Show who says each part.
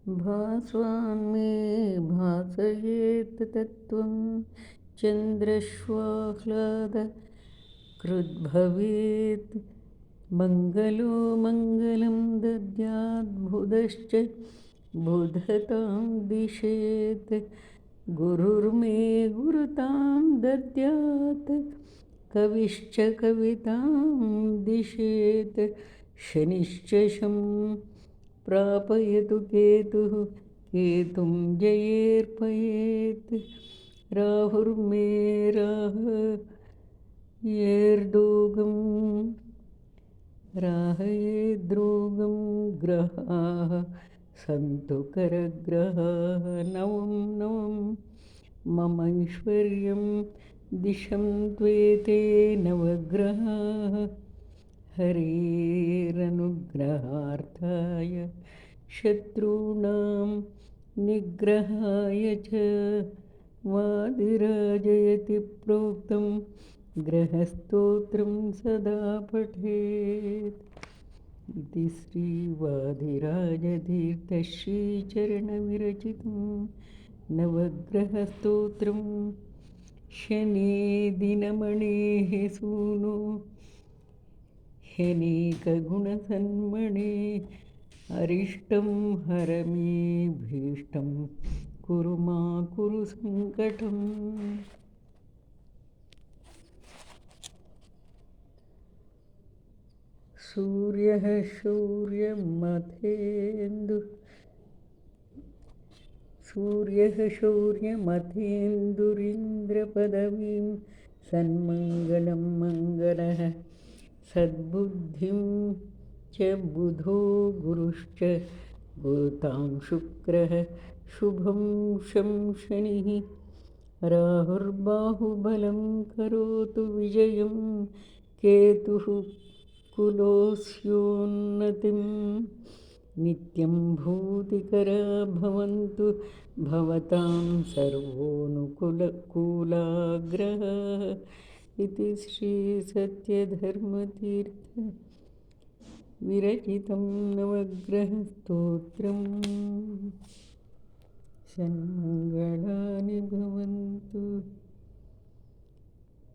Speaker 1: भास्वान्मे भासयेत् तत्त्वं चन्द्रश्वाह्लादकृद्भवेत् मङ्गलो मङ्गलं दद्याद्बुधश्च बुधतां दिशेत् गुरुर्मे गुरुतां दद्यात् कविश्च कवितां दिशेत् शनिश्च शं प्रापयतु केतुः केतुं जयेर्पयेत् राहुर्मे राहयेर्दोगं राहयेद्रोगं ग्रहाः सन्तु करग्रहाः नवं नवं मम ऐश्वर्यं दिशं त्वेते नवग्रहाः हरेरनुग्रहार्थाय शत्रूणां निग्रहाय च वादिराजयति प्रोक्तं ग्रहस्तोत्रं सदा पठेत् इति श्रीवादिराजतीर्थश्रीचरणविरचितं नवग्रहस्तोत्रं शनि दिनमणेः सूनो ह्यनेकगुणसन्मणे अरिष्टं हर मे भीष्टं कुरु मा कुरु सङ्कटम्। सूर्यः शौर्यमथेन्दुरिन्द्रपदवीं सन्मङ्गलं मङ्गलः सद्बुद्धिं च बुधो गुरुश्च गुरुतां शुक्रः शुभं शं शनिः राहुर्बाहुबलं करोतु विजयं केतुः कुलोऽस्योन्नतिं नित्यं भूतिकरा भवन्तु भवतां सर्वोऽनुकूलाग्रहाः इति श्रीसत्यधर्मतीर्थविरचितं नवग्रहस्तोत्रम् षण्मङ्गलानि भवन्तु।